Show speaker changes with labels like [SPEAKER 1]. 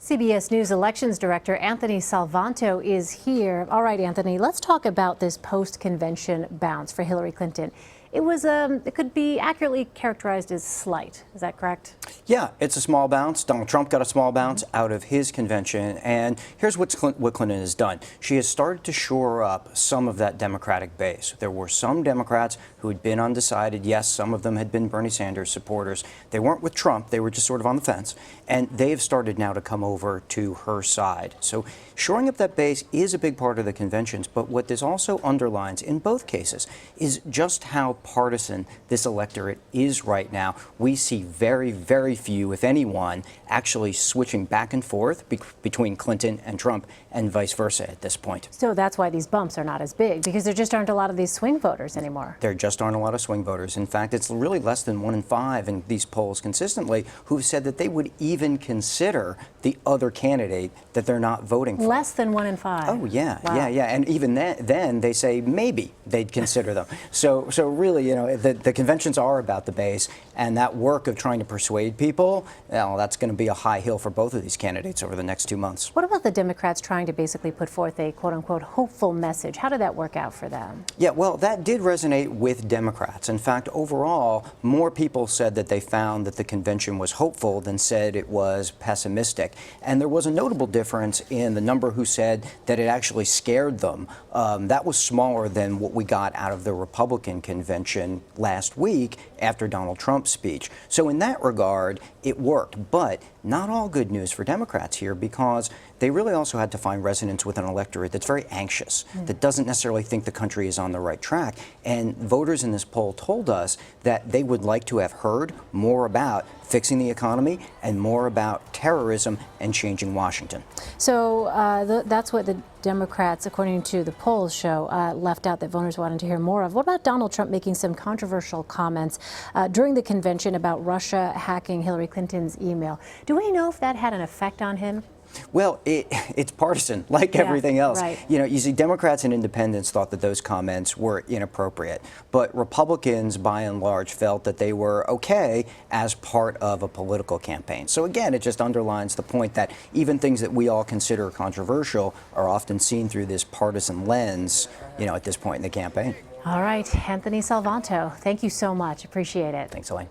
[SPEAKER 1] CBS News Elections Director Anthony Salvanto is here. All right, Anthony, let's talk about this post-convention bounce for Hillary Clinton. It could be accurately characterized as slight. Is that correct?
[SPEAKER 2] Yeah, it's a small bounce. Donald Trump got a small bounce out of his convention. And here's what Clinton has done. She has started to shore up some of that Democratic base. There were some Democrats who had been undecided. Yes, some of them had been Bernie Sanders supporters. They weren't with Trump. They were just sort of on the fence. And they've started now to come over to her side. So shoring up that base is a big part of the conventions. But what this also underlines in both cases is just how partisan this electorate is right now. We see very, very few, if anyone, actually switching back and forth between Clinton and Trump and vice versa at this point.
[SPEAKER 1] So that's why these bumps are not as big, because there just aren't a lot of these swing voters anymore.
[SPEAKER 2] There just aren't a lot of swing voters. In fact, it's really less than 1 in 5 in these polls consistently who've said that they would even consider the other candidate that they're not voting for.
[SPEAKER 1] Less than 1 in 5.
[SPEAKER 2] Oh, yeah,
[SPEAKER 1] wow.
[SPEAKER 2] yeah. And even then they say maybe they'd consider them. So really, you know, the conventions are about the base, and that work of trying to persuade people, well, that's going to be a high hill for both of these candidates over the next 2 months.
[SPEAKER 1] What about the Democrats trying to basically put forth a quote-unquote hopeful message? How did that work out for them?
[SPEAKER 2] Yeah, well, that did resonate with Democrats. In fact, overall, more people said that they found that the convention was hopeful than said it was pessimistic. And there was a notable difference in the number who said that it actually scared them. That was smaller than what we got out of the Republican convention last week after Donald Trump's speech. So in that regard, it worked. But not all good news for Democrats here, because they really also had to find resonance with an electorate that's very anxious, that doesn't necessarily think the country is on the right track. And voters in this poll told us that they would like to have heard more about fixing the economy and more about terrorism and changing Washington.
[SPEAKER 1] So that's what the Democrats, according to the polls, show left out that voters wanted to hear more of. What about Donald Trump making some controversial comments during the convention about Russia hacking Hillary Clinton's email? Do we know if that had an effect on him?
[SPEAKER 2] Well, it's partisan, like everything else.
[SPEAKER 1] Right.
[SPEAKER 2] You know, you see, Democrats and independents thought that those comments were inappropriate, but Republicans, by and large, felt that they were okay as part of a political campaign. So again, it just underlines the point that even things that we all consider controversial are often seen through this partisan lens, you know, at this point in the campaign.
[SPEAKER 1] All right, Anthony Salvanto, thank you so much. Appreciate it.
[SPEAKER 2] Thanks, Elaine.